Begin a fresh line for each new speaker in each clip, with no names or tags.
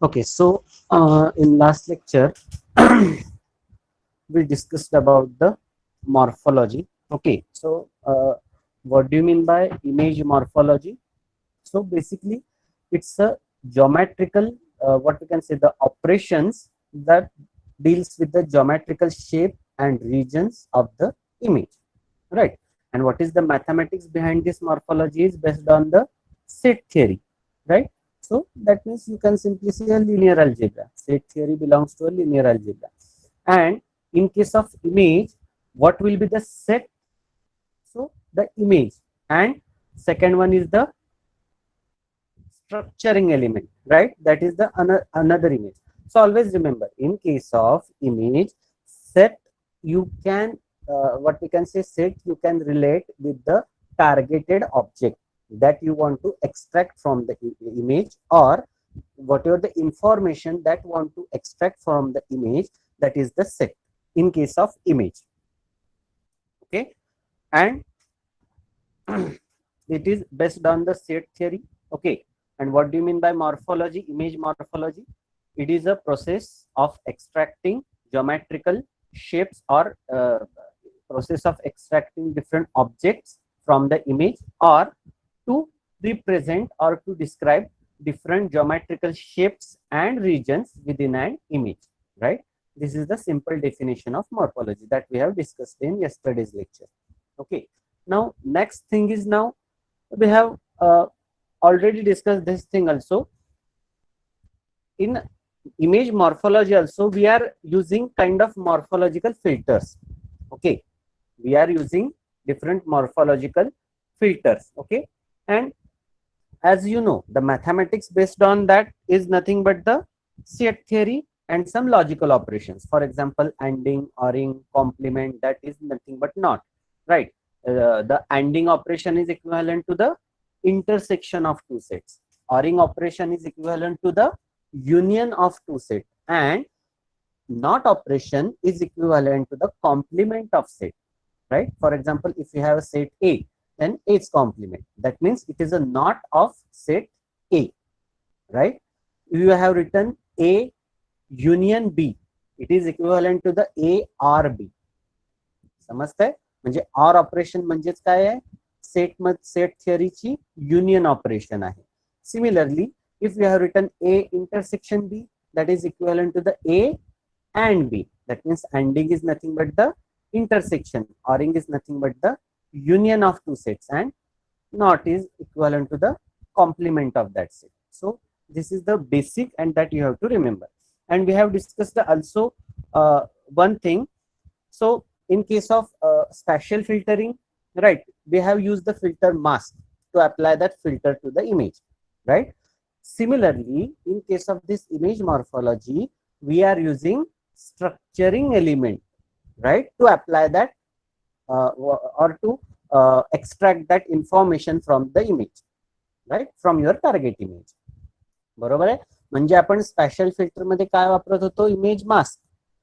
Okay, so in last lecture we discussed about the morphology. Okay, so what do you mean by image morphology? So basically, it's a geometrical, what we can say, the operations that deals with the geometrical shape and regions of the image, right? And what is the mathematics behind this morphology is based on the set theory, right? So that means you can simply say a linear algebra. Set theory belongs to a linear algebra. And in case of image, what will be the set? So the image, and second one is the structuring element, right? That is the another image. So always remember, in case of image set, you can what we can say, set you can relate with the targeted object that you want to extract from the image, or whatever the information that want to extract from the image, that is the set in case of image. Okay, and it is based on the set theory. Okay, and what do you mean by morphology, image morphology? It is a process of extracting geometrical shapes, or process of extracting different objects from the image, or to represent or to describe different geometrical shapes and regions within an image, right? This is the simple definition of morphology that we have discussed in yesterday's lecture. Okay, now next thing is, now we have already discussed this thing also. In image morphology also, we are using kind of morphological filters. Okay, we are using different morphological filters. Okay, and as you know, the mathematics based on that is nothing but the set theory and some logical operations. For example, ANDing, ORing, complement, that is nothing but not, right? The ANDing operation is equivalent to the intersection of two sets. ORing operation is equivalent to the union of two sets, and not operation is equivalent to the complement of set, right? For example, if you have a set A, then its complement, that means it is a not of set A, right? You have written A union B, it is equivalent to the A or B. समजतंय? म्हणजे or operation म्हणजेच काय आहे? Set थिअरीची union operation आहे. Similarly, if you have written A intersection B, that is equivalent to the A and B. That means ANDing is nothing but the intersection, ORing is nothing but the union of two sets, and not is equivalent to the complement of that set. So this is the basic, and that you have to remember. And we have discussed also one thing. So in case of spatial filtering, right, we have used the filter mask to apply that filter to the image, right? Similarly, in case of this image morphology, we are using structuring element, right, to apply that or to extract that information from the image, right, from your target image. बरोबर आहे? म्हणजे आपण स्पॅशियल filter मध्ये काय वापरत होतो? Image mask,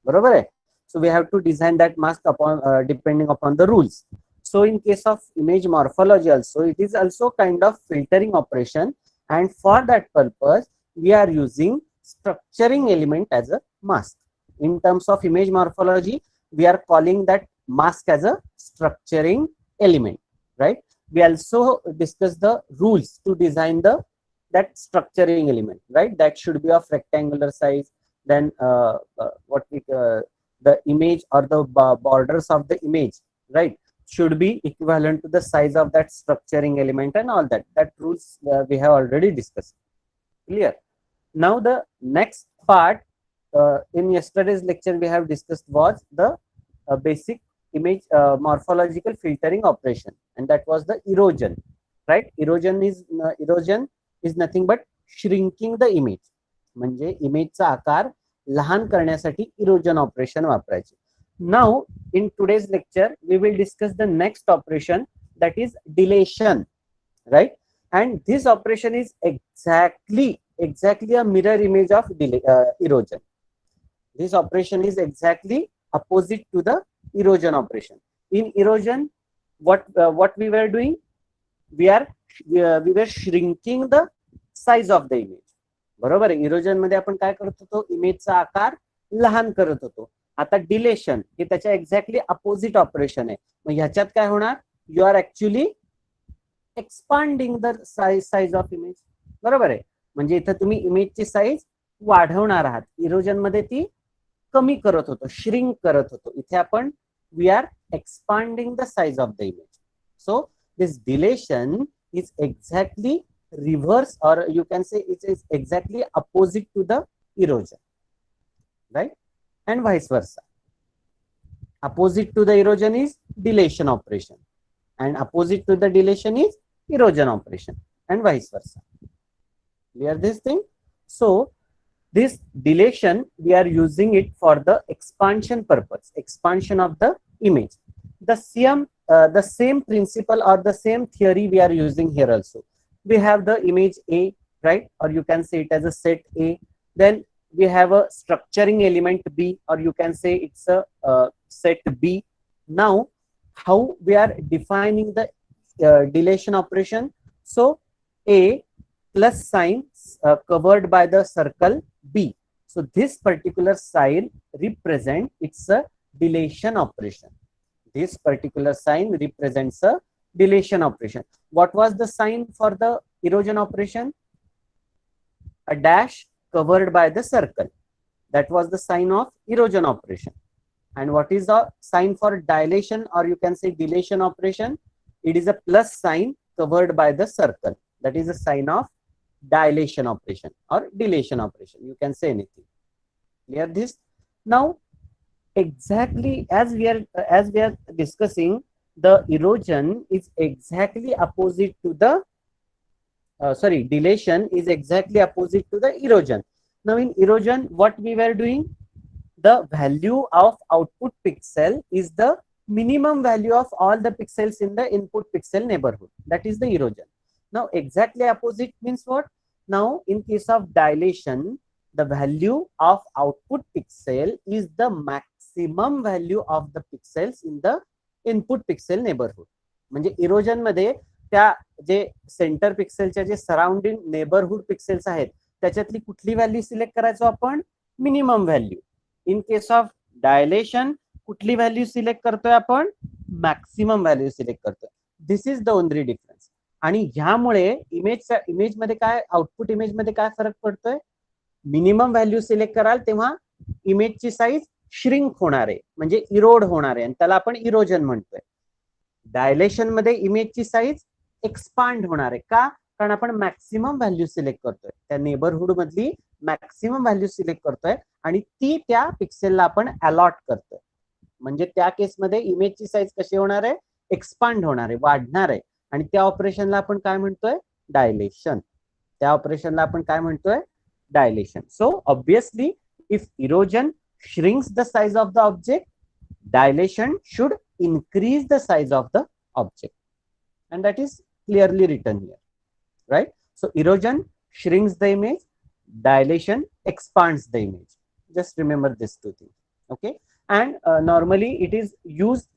बरोबर आहे? So we have to design that mask upon depending upon the rules. So in case of image morphology also, it is also kind of filtering operation, and for that purpose we are using structuring element as a mask. In terms of image morphology, we are calling that mask as a structuring element, right? We also discuss the rules to design that structuring element, right? That should be of rectangular size. Then the image or the borders of the image, right, should be equivalent to the size of that structuring element, and all that rules we have already discussed. Clear? Now the next part in yesterday's lecture we have discussed was the basic image morphological filtering operation, and that was the erosion, right? Erosion is nothing but shrinking the image. म्हणजे इमेजचा आकार लहान करण्यासाठी erosion operation वापरायचे. Now in today's lecture we will discuss the next operation, that is dilation, right? And this operation is exactly a mirror image of erosion. This operation is exactly opposite to the erosion operation. In erosion, what we were doing? we were shrinking the size of the image. बरोबर आहे. Erosion मध्ये आपण काय करत होतो, इमेजचा आकार लहान करत होतो. आता डिलेशन हे त्याच्या एक्झॅक्टली अपोजिट ऑपरेशन आहे. मग ह्याच्यात काय होणार, you are actually expanding the size of image. बरोबर आहे. म्हणजे इथं तुम्ही इमेजची साईज वाढवणार आहात. इरोजन मध्ये ती कमी करत होतो, श्रिंक करत होतो. इथे आपण we are expanding the size of the image. So this dilation is exactly reverse, or you can say it is exactly opposite to the erosion, right? And vice versa. Opposite to the erosion is dilation operation, and opposite to the dilation is erosion operation, and vice versa. Clear this thing? So this dilation, we are using it for the expansion purpose, expansion of the image. The same principle or the same theory we are using here also. We have the image A, right? Or you can say it as a set A. Then we have a structuring element B, or you can say it's a set B. Now, how we are defining the dilation operation? So, A plus sign covered by the circle B. So, this particular sign represents it's a dilation operation. This particular sign represents a dilation operation. What was the sign for the erosion operation? A dash covered by the circle. That was the sign of erosion operation. And what is the sign for dilation, or you can say dilation operation? It is a plus sign covered by the circle. That is a sign of dilation operation or dilation operation. You can say anything. Clear this? Now, exactly as we are discussing, the erosion is exactly opposite to the dilation is exactly opposite to the erosion. Now in erosion, what we were doing, the value of output pixel is the minimum value of all the pixels in the input pixel neighborhood. That is the erosion. Now exactly opposite means what? Now in case of dilation, the value of output pixel is the maximum value of the pixels in the input pixel neighbourhood. म्हणजे erosion मध्ये त्या जे centre पिक्सेलच्या जे surrounding neighbourhood pixels आहेत त्याच्यातली कुठली value select करायचो आपण, minimum value. In case of dilation कुठली value select करतोय आपण, मॅक्सिमम व्हॅल्यू सिलेक्ट करतोय. This is the only difference. आणि ह्यामुळे इमेज मध्ये काय, आउटपुट इमेज मध्ये काय फरक पडतोय, मिनिमम व्हॅल्यू सिलेक्ट कराल तेव्हा इमेजची साईज श्रिंक होणार आहे, म्हणजे इरोड होणार आहे, आणि त्याला आपण इरोजन म्हणतोय. डायलेशन मध्ये इमेजची साईज एक्सपांड होणार आहे. का? कारण आपण मॅक्सिमम व्हॅल्यू सिलेक्ट करतोय, त्या नेबरहुड मधली मॅक्सिमम व्हॅल्यू सिलेक्ट करतोय आणि ती त्या पिक्सेलला आपण अलॉट करतोय. म्हणजे त्या केसमध्ये इमेजची साईज कशी होणार आहे, एक्सपांड होणार आहे, वाढणार आहे. आणि त्या ऑपरेशनला आपण काय म्हणतोय, डायलेशन. त्या ऑपरेशनला आपण काय म्हणतोय, dilation. So obviously if erosion shrinks the size of the object, dilation should increase the size of the object, and that is clearly written here, right? So erosion shrinks the image, dilation expands the image. Just remember these two things, okay? And normally it is used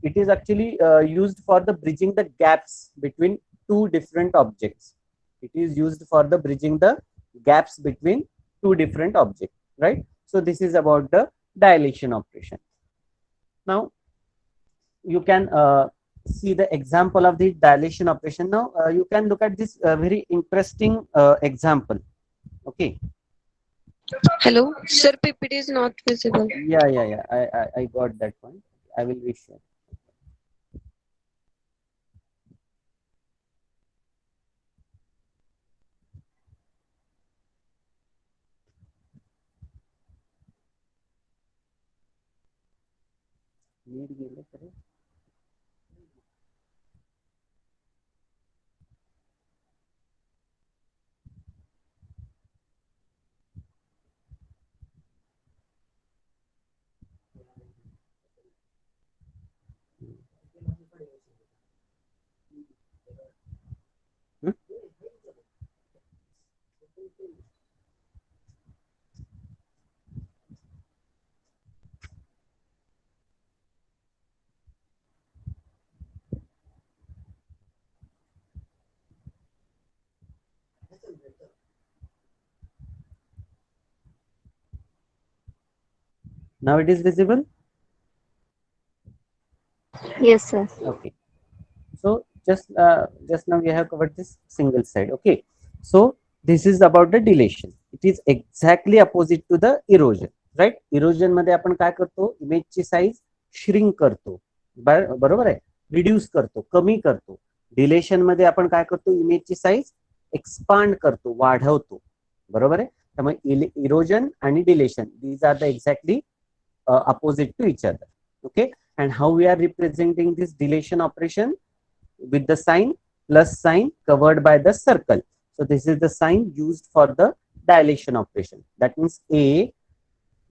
it is actually used for the bridging the gaps between two different objects. It is used for the bridging the gaps between two different objects, right? So this is about the dilation operation. Now you can see the example of the dilation operation. Now you can look at this very interesting example. Okay.
Hello, sir. PPT is not visible.
Yeah. I got that point. I will reshare. नीट गेले तर Now it is visible.
Yes, sir.
Okay. So just now we have covered this single side. Okay. So this is about the dilation. It is exactly opposite to the erosion, right? Erosion मध्ये आपण काय करतो, image ची size shrink करतो, बरोबर आहे, reduce करतो, कमी करतो. डिलेशन मध्ये आपण काय करतो, इमेज ची साइज एक्सपांड करतो, वाढवतो, बरोबर आहे. त्यामुळे इरोजन आणि dilation, these are the exactly opposite to each other. Okay, and how we are representing this dilation operation? With the sign plus sign covered by the circle. So this is the sign used for the dilation operation. That means A,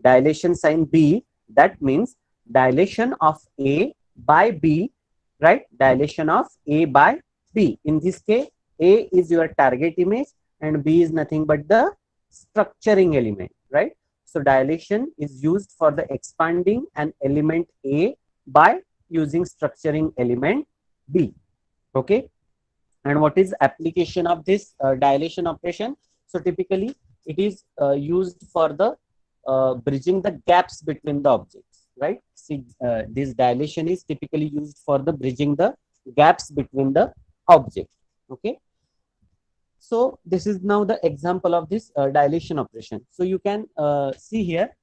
dilation sign B, that means dilation of A by B, right? Dilation of A by B. In this case, A is your target image and B is nothing but the structuring element, right? So dilation is used for the expanding an element A by using structuring element B. Okay, and what is application of this dilation operation? So typically it is used for the bridging the gaps between the objects, right? See, this dilation is typically used for the bridging the gaps between the objects. Okay, so this is now the example of this dilation operation. So you can see here.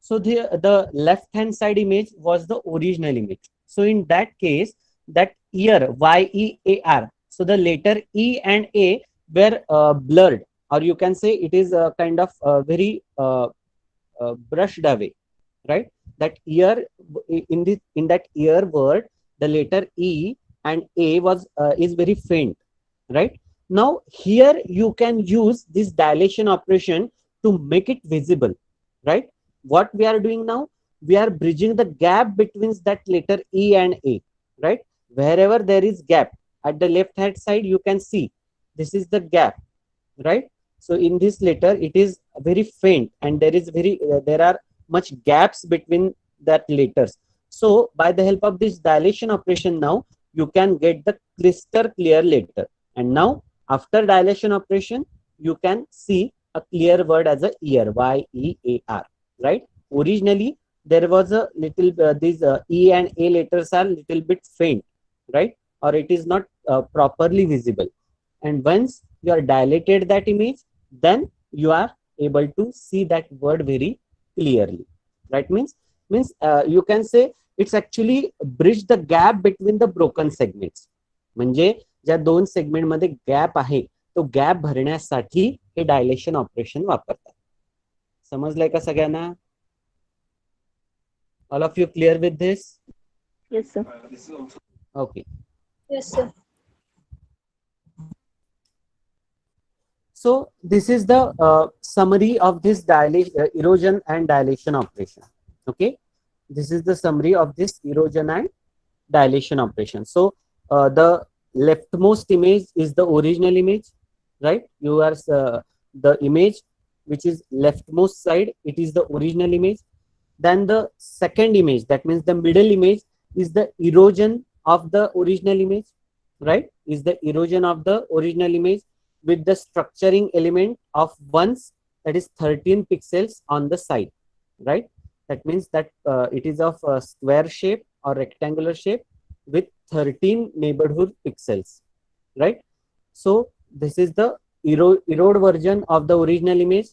So the left hand side image was the original image. So in that case, that year YEAR, so the letter E and A were blurred, or you can say it is kind of very brushed away, right? That year, in that year word, the letter E and A was is very faint, right? Now here you can use this dilation operation to make it visible, right? What we are doing now, we are bridging the gap between that letter E and A, right? Wherever there is gap at the left hand side, you can see this is the gap, right? So in this letter, it is very faint and there is there are much gaps between that letters. So by the help of this dilation operation, now you can get the crystal clear letter. And now after dilation operation, you can see a clear word as a year, YEAR, right? Originally there was a little these E and A letters are little bit faint, right? Or it is not properly visible. And once you are dilated that image, then you are able to see that word very clearly, right? Means you can say it's actually bridge the gap between the broken segments. म्हणजे ज्या दोन segment मध्ये gap आहे, तो gap भरण्यासाठी हे dilation operation वापरतात. समजलंय का सगळ्यांना? All of you clear with this?
Yes, sir.
Okay.
Yes, sir.
So this is the summary of this erosion and dilation operation. Okay, this is the summary of this erosion and dilation operation. So the leftmost image is the original image, right? You are the image which is leftmost side, it is the original image. Then the second image, that means the middle image, is the erosion of the original image, right? Is the erosion of the original image with the structuring element of ones, that is 13 pixels on the side, right? That means that it is of a square shape or rectangular shape with 13 neighborhood pixels, right? So this is the erode version of the original image,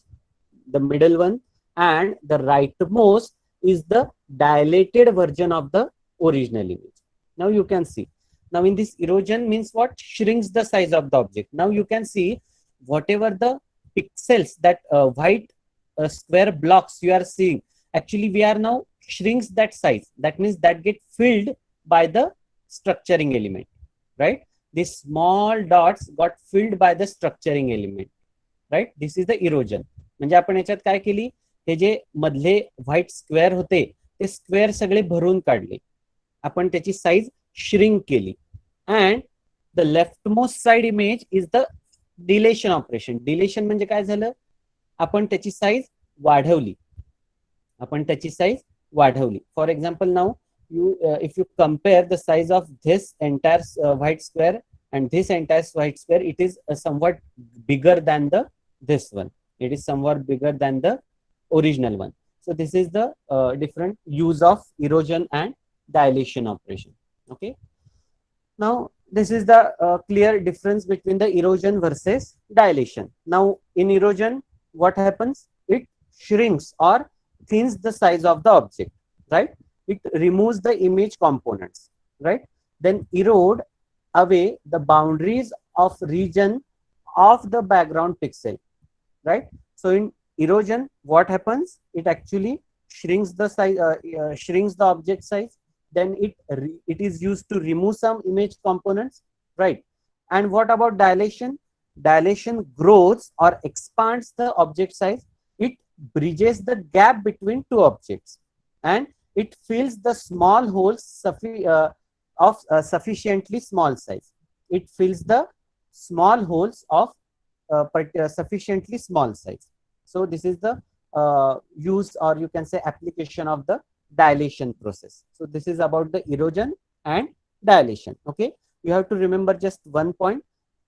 the middle one, and the rightmost is the dilated version of the original image. Now you can see. Now in this erosion means what? Shrinks the size of the object. Now you can see whatever the pixels, that white square blocks you are seeing, actually we are now shrinks that size. That means that get filled by the structuring element, right? These small dots got filled by the structuring element, right? This is the erosion. म्हणजे आपण याच्यात काय केली, हे जे मधले white square होते ते square सगळे भरून काढले, आपण त्याची साईज श्रिंक केली. And the leftmost side image is the dilation operation. Dilation म्हणजे काय झालं, आपण त्याची साईज वाढवली, for example now if you compare the size of this entire white square and this entire white square, it is somewhat bigger than this one. It is somewhat bigger than the original one. So this is the different use of erosion and dilation operation. Okay. Now this is the clear difference between the erosion versus dilation. Now in erosion, what happens? It shrinks or thins the size of the object, right? It removes the image components, right? Then erode away the boundaries of region of the background pixel, right? So in erosion, what happens? It actually shrinks the size, shrinks the object size. Then it is used to remove some image components, right? And what about dilation? Dilation grows or expands the object size. It bridges the gap between two objects, and it fills the small holes of sufficiently small size. It fills the small holes of sufficiently small size. So this is the use, or you can say application of the dilation process. So this is about the erosion and dilation. Okay, you have to remember just one point.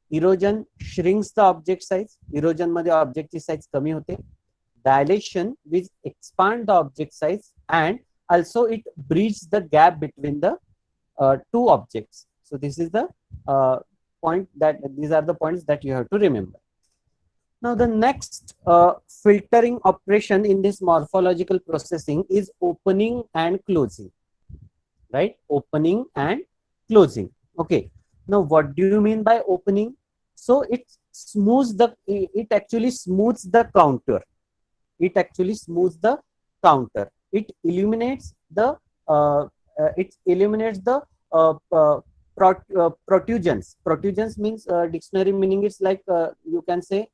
Erosion shrinks the object size. Erosion मध्ये object size कमी होते. Dilation will expand the object size, and also it bridges the gap between the two objects. So this is the point that these are the points that you have to remember. Now the next filtering operation in this morphological processing is opening and closing, right? Opening and closing. Okay. Now what do you mean by opening? So it actually smooths the counter. It actually smooths the counter. It eliminates the protrusions. Protrusions means dictionary meaning is like you can say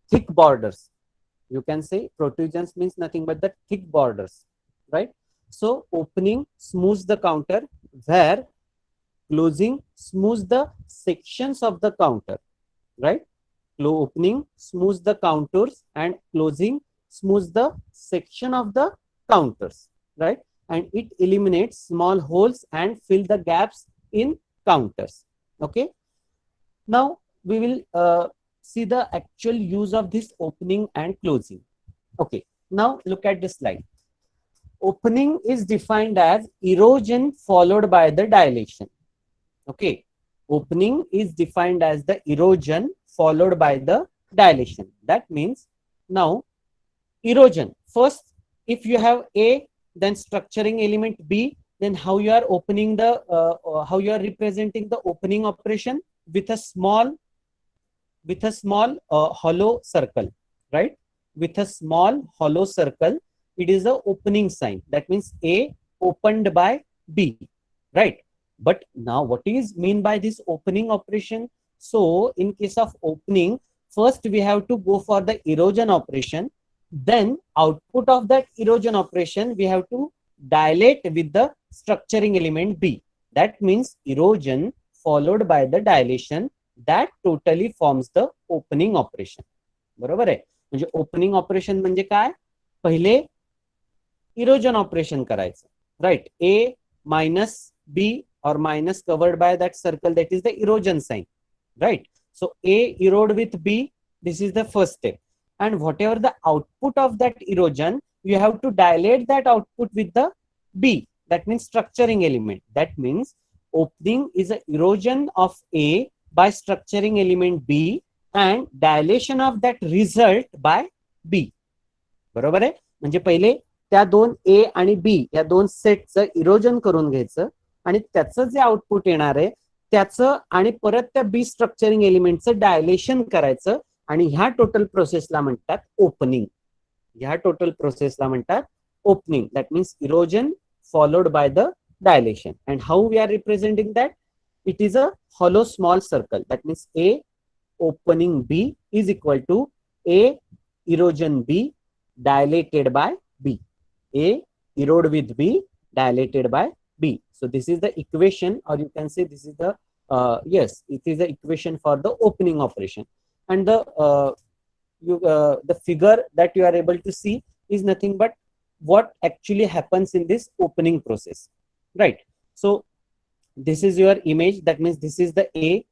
thick borders. You can say protrusions means nothing but the thick borders, right? So opening smooths the counter, where closing smooths the sections of the counter, right? Opening smooths the contours and closing smooths the section of the counters, right? And it eliminates small holes and fill the gaps in counters. Okay. Now we will see the actual use of this opening and closing. Okay. Now look at the slide. Opening is defined as erosion followed by the dilation. Okay. Opening is defined as the erosion followed by the dilation. That means now erosion. First, if you have A, then structuring element B, then how you are opening the how you are representing the opening operation with a small hollow circle, right? With a small hollow circle, it is the opening sign. That means A opened by B, right? But now what is mean by this opening operation? So in case of opening, first we have to go for the erosion operation. Then output of that erosion operation, we have to dilate with the structuring element B. That means erosion followed by the dilation, that totally forms the opening operation. बरोबर आहे? म्हणजे opening operation म्हणजे काय? पहिले erosion operation करायचं, right? A minus B or minus covered by that circle, that is the erosion sign, right? So A erode with B, this is the first step. And whatever the output of that erosion, you have to dilate that output with the B. That means structuring element. That means opening is an erosion of A by structuring element B and dilation of that result by B. बरोबर आहे? म्हणजे पहिले त्या दोन A आणि B या दोन सेटचं erosion करून घ्यायचं आणि त्याचं जे आउटपुट येणार आहे त्याचं आणि परत त्या बी स्ट्रक्चरिंग एलिमेंटचं डायलेशन करायचं आणि ह्या टोटल प्रोसेसला म्हणतात ओपनिंग. ह्या टोटल प्रोसेसला म्हणतात opening. That means erosion followed by the dilation. And how we are representing that? It is a hollow small circle. That means A opening B is equal to A erosion B dilated by B. A erode with B dilated by B. So this is the equation, or you can say this is the yes, it is the equation for the opening operation. And the figure that you are able to see is nothing but what actually happens in this opening process, right? So this is your image. That means this is the A.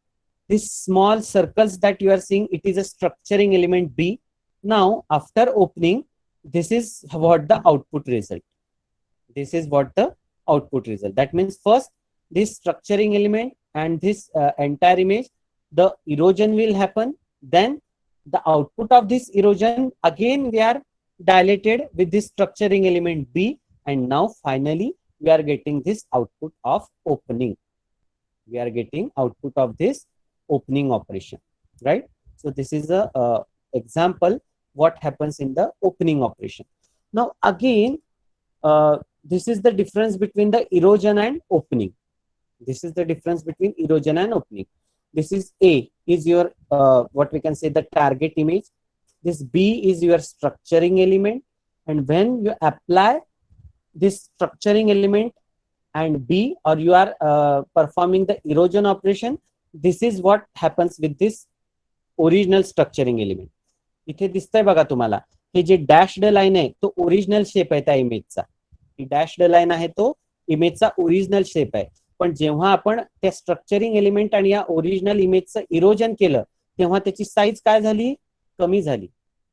These small circles that you are seeing, it is a structuring element B. Now after opening, this is what the output result. This is what the output result. That means first this structuring element and this entire image, the erosion will happen. Then the output of this erosion, again we are dilated with this structuring element B, and now finally we are getting this output of opening. We are getting output of this opening operation, right? So this is a example what happens in the opening operation. Now again, this is the difference between the erosion and opening. This is the difference between erosion and opening. This is A is your what we can say the target image. This B is your structuring element, and when you apply this structuring element and B, or you are performing the erosion operation, this is what happens with this original structuring element. इथे दिसतंय बघा तुम्हाला, हे जे dashed line आहे तो original shape आहे त्या इमेजचा. ही dashed line आहे तो इमेजचा ओरिजिनल शेप आहे. पण जेव्हा आपण त्या स्ट्रक्चरिंग एलिमेंट आणि या ओरिजिनल इमेजचं इरोजन केलं तेव्हा त्याची साईज काय झाली, कमी झाली.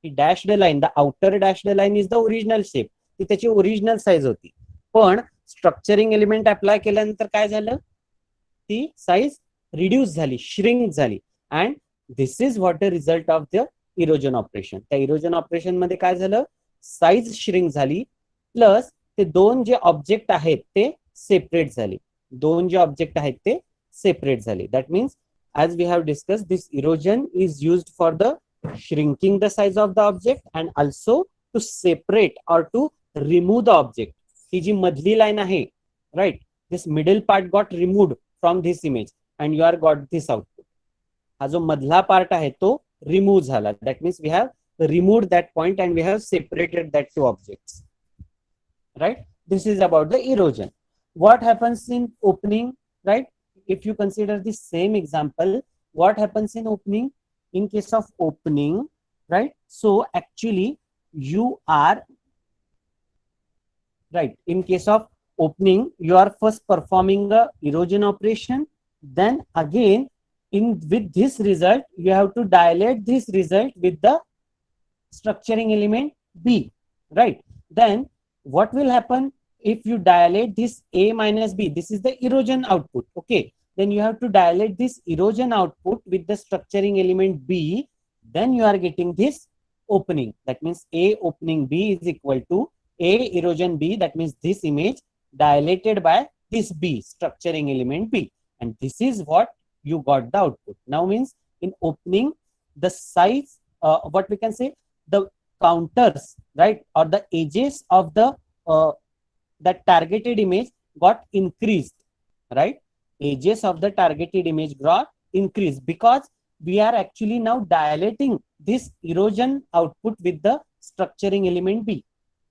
ही dashed line, the outer dashed line is the original shape, ती त्याची ओरिजिनल साईज होती. पण स्ट्रक्चरिंग एलिमेंट अप्लाय केल्यानंतर काय झालं, ती साईज रिड्यूस झाली, श्रिंक झाली. And this is what the result of the erosion operation. त्या इरोजन ऑपरेशन मध्ये काय झालं, साईज श्रिंक झाली, प्लस ते दोन जे ऑब्जेक्ट आहेत ते सेपरेट झाले. दोन जे ऑब्जेक्ट आहेत ते सेपरेट झाले. That means as we have discussed, this erosion is used for the shrinking the size of the object and also to separate or to remove the object. ही जी मधली line आहे, right, this middle part got removed from this image and you are got this output. हा जो मधला part आहे तो remove झाला. That means we have removed that point and we have separated that two objects, right? This is about the erosion. What happens in opening, right? If you consider the same example, what happens in opening? In case of opening, right? So actually you are, right, in case of opening you are first performing a erosion operation, then again with this result you have to dilate this result with the structuring element B, right? Then what will happen if you dilate this A minus B? This is the erosion output, okay? Then you have to dilate this erosion output with the structuring element B, then you are getting this opening. That means A opening B is equal to A erosion B. That means this image dilated by this B structuring element B, and this is what you got the output. Now means in opening the size, what we can say, the counters, right, or the edges of the that targeted image got increased, right? Edges of the targeted image got increased because we are actually now dilating this erosion output with the structuring element B.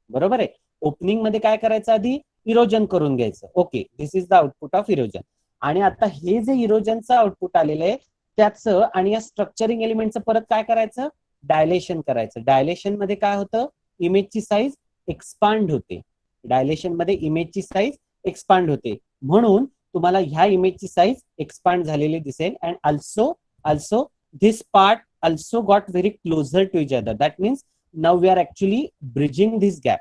बरोबर आहे. Opening मध्ये काय करायचं, आधी erosion करून घ्यायचं. Okay, this is the output of erosion. आणि आता हे जे इरोजनचं आउटपुट आलेलं आहे त्याचं आणि या स्ट्रक्चरिंग एलिमेंटचं परत काय करायचं, डायलेशन करायचं. डायलेशन मध्ये काय होतं, इमेजची साईज एक्सपांड होते. डायलेशन मध्ये इमेजची साईज एक्सपांड होते, म्हणून तुम्हाला ह्या इमेजची साईज एक्सपांड झालेली दिसेल. And also this part also got very closer to each other. That means now we are actually bridging this gap.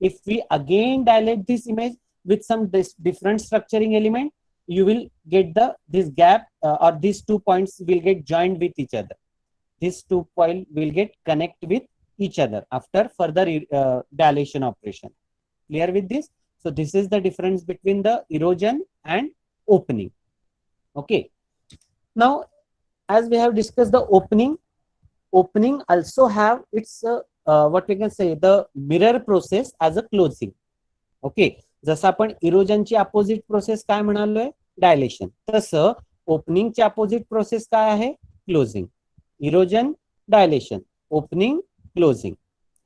If we again dilate this image with some different structuring element, you will get this gap or these 2 points will get joined with each other. These 2 points will get connect with each other after further dilation operation. Clear with this? So this is the difference between the erosion and opening. Okay. Now, as we have discussed the opening also have its what we can say the mirror process as a closing. Okay. जसं आपण इरोजनची opposite process काय म्हणालोय, dilation, तसं ओपनिंगची opposite process काय आहे, closing. Erosion, dilation, opening, closing,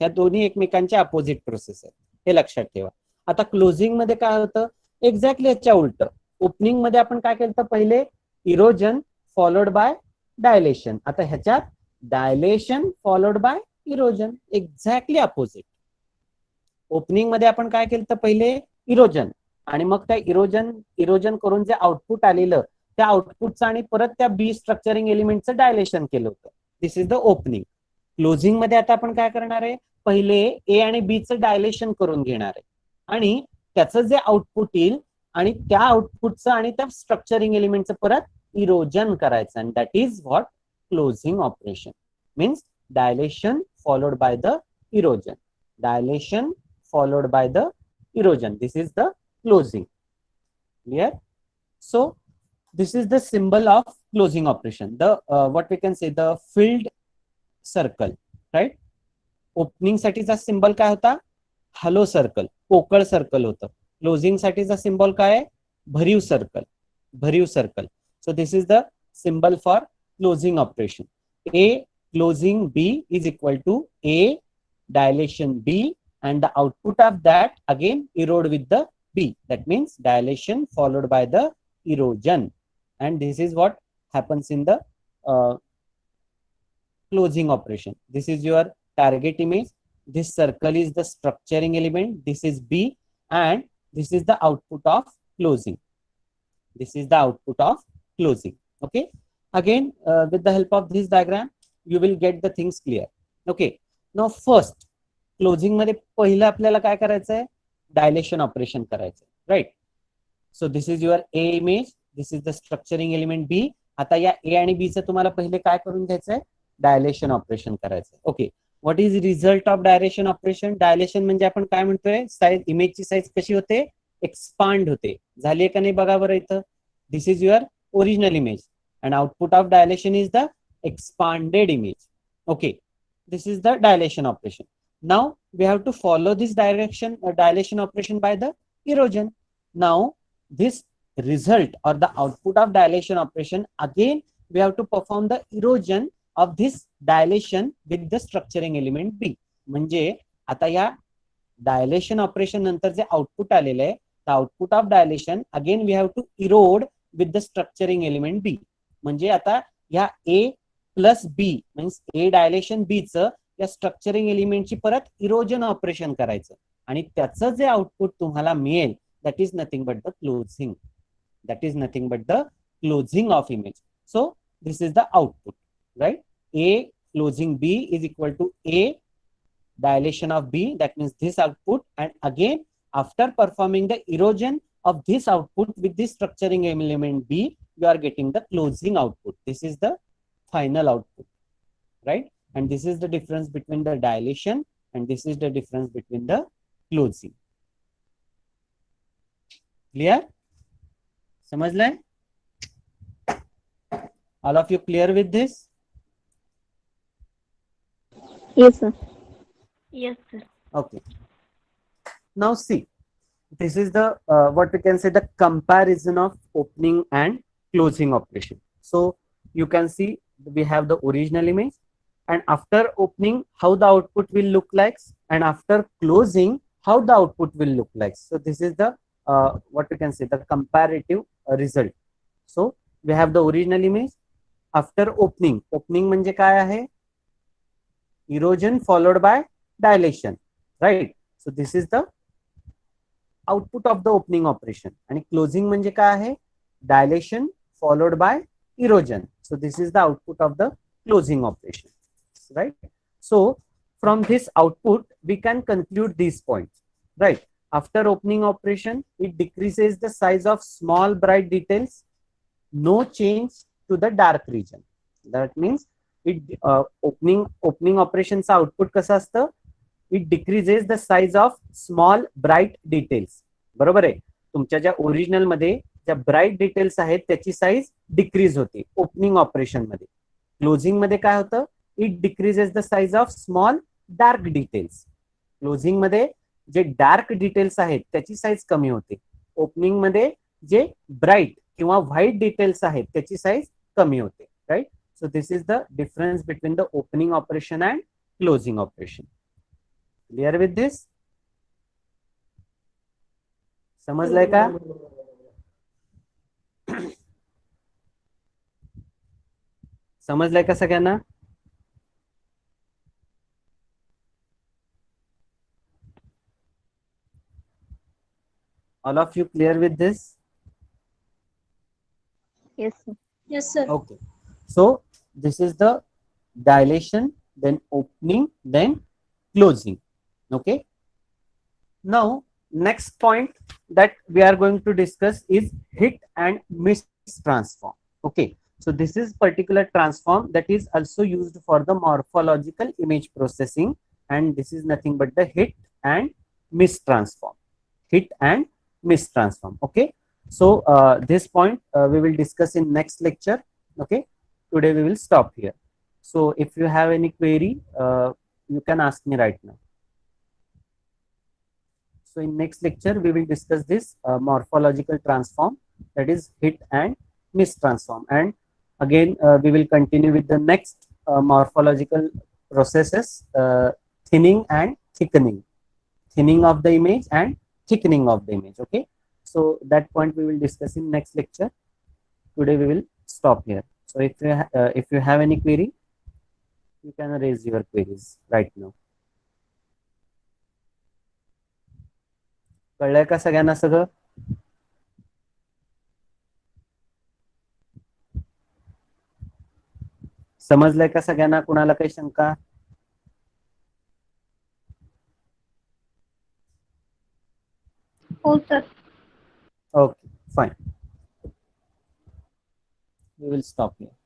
या दोन्ही एकमेकांच्या अपोजिट प्रोसेस आहेत, हे लक्षात ठेवा. आता क्लोजिंग मध्ये काय होतं, एक्झॅक्टली याच्या उलट. ओपनिंग मध्ये आपण काय केलं, पहिले इरोजन फॉलोड बाय डायलेशन. आता ह्याच्यात dilation followed by erosion, exactly opposite. Opening मध्ये आपण काय केलं, पहिले इरोजन आणि मग त्या इरोजन करून जे आउटपुट आलेलं त्या आउटपुटचं आणि परत त्या बी स्ट्रक्चरिंग एलिमेंटचं डायलेशन केलं होतं. This is the opening. Closing मध्ये आता आपण काय करणार आहे, पहिले ए आणि बी चं डायलेशन करून घेणार आहे आणि त्याचं जे आउटपुट येईल आणि त्या आउटपुटचं आणि त्या स्ट्रक्चरिंग एलिमेंटचं परत इरोजन करायचं, आणि that is what closing operation means. Dilation followed by the erosion, dilation followed by the erosion. This is the closing. Clear? So this is the symbol of closing operation. The what we can say, the filled circle, right? Opening साठीचा symbol काय होता? Hollow circle, पोकळ circle होतं. Closing साठीचा symbol काय आहे? भरीव सर्कल, भरीव सर्कल. So this is the symbol for closing operation. A closing B is equal to A dilation B, and the output of that again erode with the B. That means dilation followed by the erosion, and this is what happens in the closing operation. This is your target image. This circle is the structuring element. This is B, and this is the output of closing. This is the output of closing. Okay. Again, with the help of this diagram, you will get the things clear. Okay. Now first, closing मध्ये पहिलं आपल्याला काय करायचंय? Dilation operation करायचंय, right? So this is your A image, this is the structuring element B. आता या ए आणि B चं तुम्हाला पहिले काय करून घ्यायचंय? डायलेशन ऑपरेशन करायचंय. Okay. What is result of dilation operation? Dilation म्हणजे आपण काय म्हणतोय? साईज, इमेजची साईज कशी होते? एक्सपांड होते. झाली का नाही बघा बरं इथं. This is your original image and output of dilation is the expanded image. Okay. This is the dilation operation. Now we have to follow this direction, dilation operation by the erosion. Now this result or the output of dilation operation, again we have to perform the erosion of this dilation with the structuring element B. म्हणजे आता या dilation operation नंतर जे output आलेलं आहे, the output of dilation again we have to erode with the structuring element B. म्हणजे आता या A plus B means A dilation B चं या स्ट्रक्चरिंग एलिमेंटची परत इरोजन ऑपरेशन करायचं आणि त्याचं जे आउटपुट तुम्हाला मिळेल that is nothing but the closing. That is nothing but the closing of image. So this is the output, right? A closing B is equal to A dilation of B. That means this output, and again after performing the erosion of this output with this structuring element B, you are getting the closing output. This is the final output, right? And this is the difference between the dilation and this is the difference between the closing. Clear? समझ? All of you clear with this?
Yes, sir.
Yes, sir.
Okay. Now see, this is the what we can say the comparison of opening and closing operation. So you can see we have the original image, and after opening how the output will look like, and after closing how the output will look like. So this is the what we can say the comparative result. So we have the original image. After opening म्हणजे काय आहे? Erosion followed by dilation, right? So this is the output of the opening operation. And closing म्हणजे काय आहे? Dilation followed by erosion. So this is the output of the closing operation, right? So from this output we can conclude these points, right? After opening operation, it decreases the size of small bright details, no change to the dark region. That means it opening operation's output कसं असतं? It decreases the size of small bright details. बरोबर आहे? तुमच्या ज्या original मध्ये ज्या bright details आहेत त्याची साईज डिक्रीज होते ओपनिंग ऑपरेशन मध्ये. क्लोजिंग मध्ये काय होतं? It decreases the size of small dark details. Closing मध्ये जे डार्क डिटेल्स आहेत त्याची साईज कमी होते. ओपनिंग मध्ये जे ब्राईट किंवा व्हाईट डिटेल्स आहेत त्याची साईज कमी होते, right? So this is the difference between the opening operation and closing operation. Clear with this? समजलंय का? समजलंय का सगळ्यांना? All of you clear with this?
Yes, sir.
Yes, sir.
Okay. So this is the dilation, then opening, then closing. Okay. Now, next point that we are going to discuss is hit and miss transform. Okay. So this is particular transform that is also used for the morphological image processing, and this is nothing but the hit and miss transform. Hit and miss transform. Okay. So this point we will discuss in next lecture. Okay. Today we will stop here. So if you have any query, you can ask me right now. So in next lecture, we will discuss this morphological transform, that is hit and miss transform. And again, we will continue with the next morphological processes, thinning and thickening, thinning of the image and thickening of the image. Okay. So that point we will discuss in next lecture. Today we will stop here. So if you have any query, you can raise your queries right now. कळलंय का सगळ्यांना सगळं? समजलंय का सगळ्यांना? कुणाला काही शंका?
हो sir.
Okay, fine. We will stop here.